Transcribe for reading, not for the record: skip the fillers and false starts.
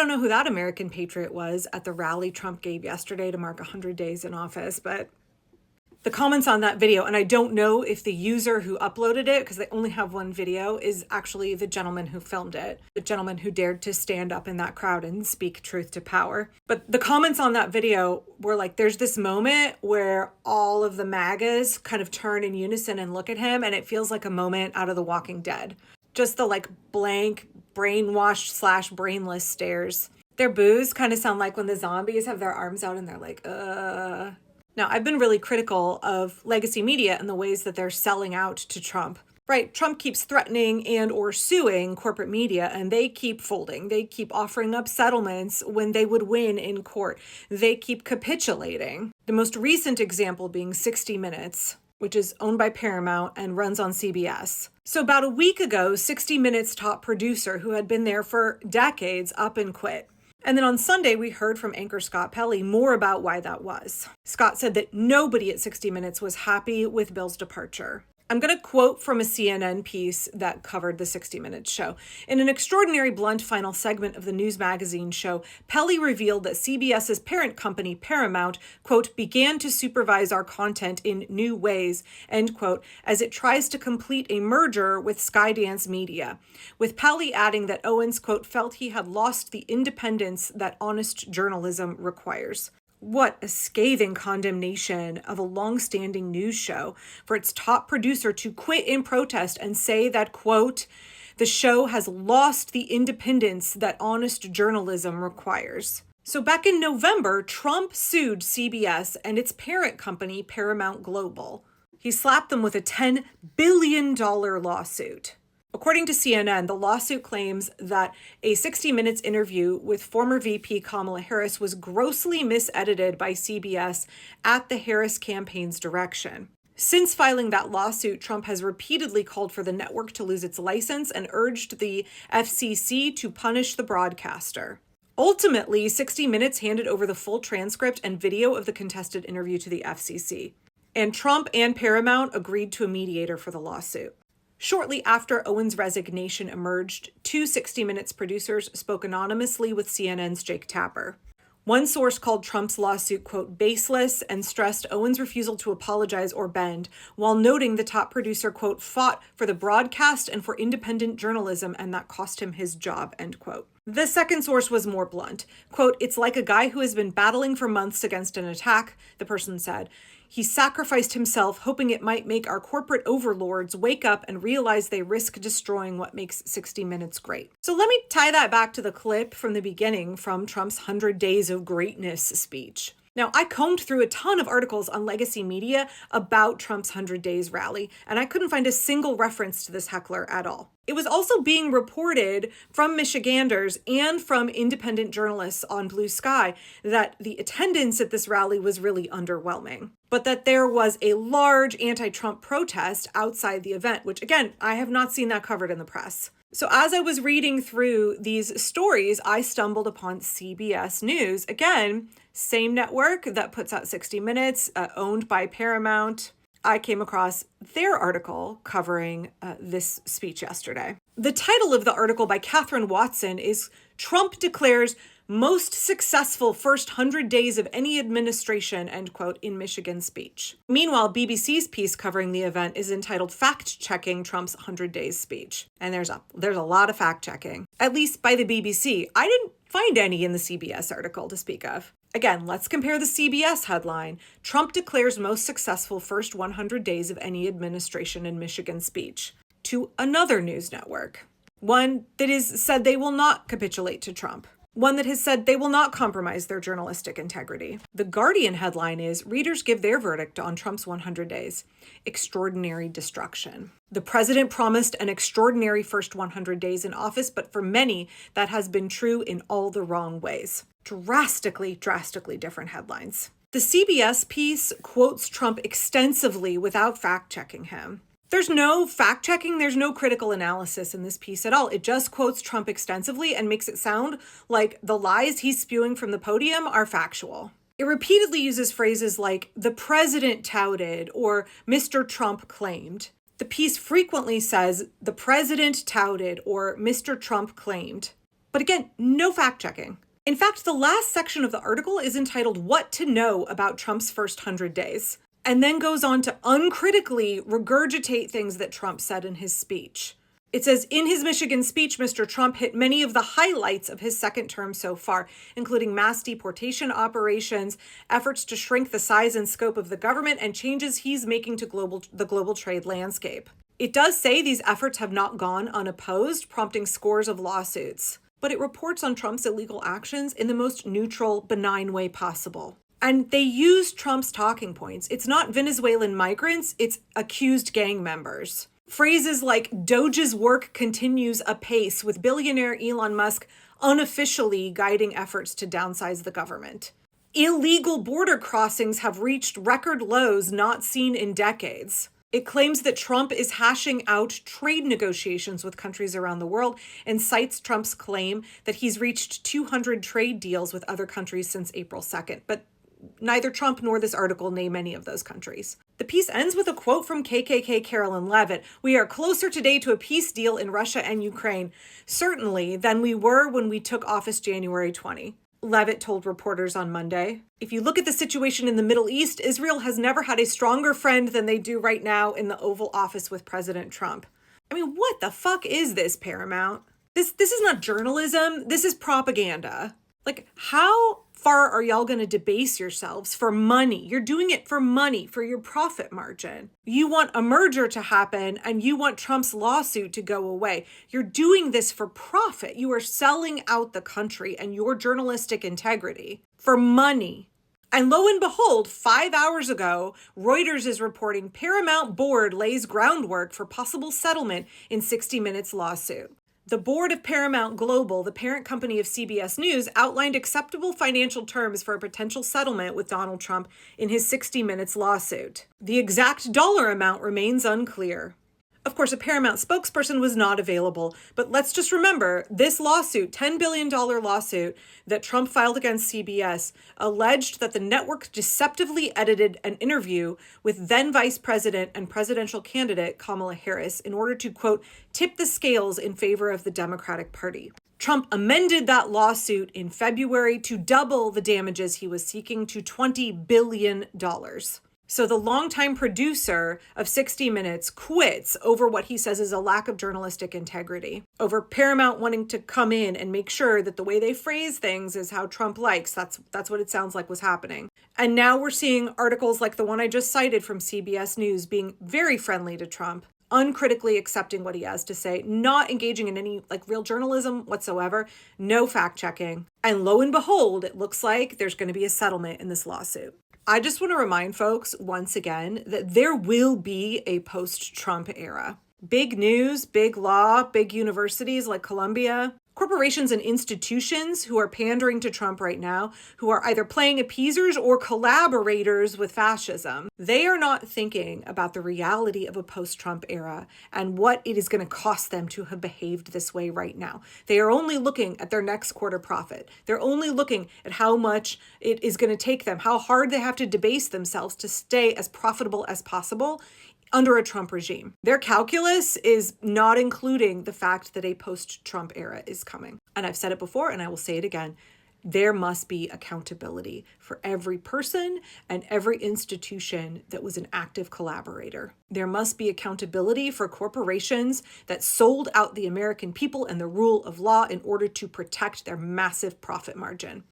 don't know who that American patriot was at the rally Trump gave yesterday to mark 100 days in office, but the comments on that video, and I don't know if the user who uploaded it, because they only have one video, is actually the gentleman who filmed it, the gentleman who dared to stand up in that crowd and speak truth to power. But the comments on that video were like, there's this moment where all of the MAGAs kind of turn in unison and look at him, and it feels like a moment out of The Walking Dead. Just the like blank, brainwashed / brainless stares. Their boos kind of sound like when the zombies have their arms out and they're like, Now, I've been really critical of legacy media and the ways that they're selling out to Trump. Right, Trump keeps threatening and or suing corporate media, and they keep folding. They keep offering up settlements when they would win in court. They keep capitulating. The most recent example being 60 Minutes, which is owned by Paramount and runs on CBS. So about a week ago, 60 Minutes top producer, who had been there for decades, up and quit. And then on Sunday, we heard from anchor Scott Pelley more about why that was. Scott said that nobody at 60 Minutes was happy with Bill's departure. I'm going to quote from a CNN piece that covered the 60 Minutes show. In an extraordinary blunt final segment of the news magazine show, Pelley revealed that CBS's parent company, Paramount, quote, began to supervise our content in new ways, end quote, as it tries to complete a merger with Skydance Media. With Pelley adding that Owens, quote, felt he had lost the independence that honest journalism requires. What a scathing condemnation of a long-standing news show for its top producer to quit in protest and say that, quote, the show has lost the independence that honest journalism requires. So back in November, Trump sued CBS and its parent company, Paramount Global. He slapped them with a $10 billion lawsuit. According to CNN, the lawsuit claims that a 60 Minutes interview with former VP Kamala Harris was grossly misedited by CBS at the Harris campaign's direction. Since filing that lawsuit, Trump has repeatedly called for the network to lose its license and urged the FCC to punish the broadcaster. Ultimately, 60 Minutes handed over the full transcript and video of the contested interview to the FCC. And Trump and Paramount agreed to a mediator for the lawsuit. Shortly after Owens' resignation emerged, two 60 Minutes producers spoke anonymously with CNN's Jake Tapper. One source called Trump's lawsuit, quote, baseless and stressed Owens' refusal to apologize or bend, while noting the top producer, quote, fought for the broadcast and for independent journalism and that cost him his job, end quote. The second source was more blunt. Quote, it's like a guy who has been battling for months against an attack, the person said. He sacrificed himself, hoping it might make our corporate overlords wake up and realize they risk destroying what makes 60 Minutes great. So let me tie that back to the clip from the beginning from Trump's 100 Days of Greatness speech. Now, I combed through a ton of articles on legacy media about Trump's 100 Days rally, and I couldn't find a single reference to this heckler at all. It was also being reported from Michiganders and from independent journalists on Blue Sky that the attendance at this rally was really underwhelming, but that there was a large anti-Trump protest outside the event, which again, I have not seen that covered in the press. So as I was reading through these stories, I stumbled upon CBS News. Again, same network that puts out 60 Minutes, owned by Paramount. I came across their article covering this speech yesterday. The title of the article by Catherine Watson is Trump Declares Most Successful First 100 Days of Any Administration, end quote, in Michigan speech. Meanwhile, BBC's piece covering the event is entitled Fact-Checking Trump's 100 Days speech. And there's a lot of fact-checking, at least by the BBC. I didn't find any in the CBS article to speak of. Again, let's compare the CBS headline, Trump declares most successful first 100 days of any administration in Michigan speech, to another news network. One that has said they will not capitulate to Trump. One that has said they will not compromise their journalistic integrity. The Guardian headline is, readers give their verdict on Trump's 100 days. Extraordinary destruction. The president promised an extraordinary first 100 days in office, but for many, that has been true in all the wrong ways. Drastically different headlines. The CBS piece quotes Trump extensively without fact-checking him. There's no fact-checking, there's no critical analysis in this piece at all. It just quotes Trump extensively and makes it sound like the lies he's spewing from the podium are factual. It repeatedly uses phrases like, the president touted, or Mr. Trump claimed. The piece frequently says, the president touted, or Mr. Trump claimed. But again, no fact checking. In fact, the last section of the article is entitled What to Know About Trump's First 100 Days, and then goes on to uncritically regurgitate things that Trump said in his speech. It says, in his Michigan speech, Mr. Trump hit many of the highlights of his second term so far, including mass deportation operations, efforts to shrink the size and scope of the government, and changes he's making to the global trade landscape. It does say these efforts have not gone unopposed, prompting scores of lawsuits. But it reports on Trump's illegal actions in the most neutral, benign way possible. And they use Trump's talking points. It's not Venezuelan migrants, it's accused gang members. Phrases like Doge's work continues apace, with billionaire Elon Musk unofficially guiding efforts to downsize the government. Illegal border crossings have reached record lows not seen in decades. It claims that Trump is hashing out trade negotiations with countries around the world and cites Trump's claim that he's reached 200 trade deals with other countries since April 2nd. But neither Trump nor this article name any of those countries. The piece ends with a quote from KKK Carolyn Leavitt. "We are closer today to a peace deal in Russia and Ukraine, certainly, than we were when we took office January 20. Leavitt told reporters on Monday. If you look at the situation in the Middle East, Israel has never had a stronger friend than they do right now in the Oval Office with President Trump. I mean, what the fuck is this, Paramount? This is not journalism. This is propaganda. Like, how far are y'all going to debase yourselves for money? You're doing it for money, for your profit margin. You want a merger to happen and you want Trump's lawsuit to go away. You're doing this for profit. You are selling out the country and your journalistic integrity for money. And lo and behold, 5 hours ago, Reuters is reporting Paramount board lays groundwork for possible settlement in 60 Minutes lawsuit. The board of Paramount Global, the parent company of CBS News, outlined acceptable financial terms for a potential settlement with Donald Trump in his 60 Minutes lawsuit. The exact dollar amount remains unclear. Of course, a Paramount spokesperson was not available, but let's just remember this lawsuit, $10 billion lawsuit that Trump filed against CBS, alleged that the network deceptively edited an interview with then Vice President and presidential candidate Kamala Harris in order to, quote, tip the scales in favor of the Democratic Party. Trump amended that lawsuit in February to double the damages he was seeking to $20 billion. So the longtime producer of 60 Minutes quits over what he says is a lack of journalistic integrity, over Paramount wanting to come in and make sure that the way they phrase things is how Trump likes. That's what it sounds like was happening. And now we're seeing articles like the one I just cited from CBS News being very friendly to Trump, uncritically accepting what he has to say, not engaging in any real journalism whatsoever, no fact checking. And lo and behold, it looks like there's going to be a settlement in this lawsuit. I just want to remind folks once again that there will be a post-Trump era. Big news, big law, big universities like Columbia, corporations and institutions who are pandering to Trump right now, who are either playing appeasers or collaborators with fascism. They are not thinking about the reality of a post-Trump era and what it is going to cost them to have behaved this way right now. They are only looking at their next quarter profit. They're only looking at how much it is going to take them, how hard they have to debase themselves to stay as profitable as possible under a Trump regime. Their calculus is not including the fact that a post-Trump era is coming. And I've said it before and I will say it again. There must be accountability for every person and every institution that was an active collaborator. There must be accountability for corporations that sold out the American people and the rule of law in order to protect their massive profit margin.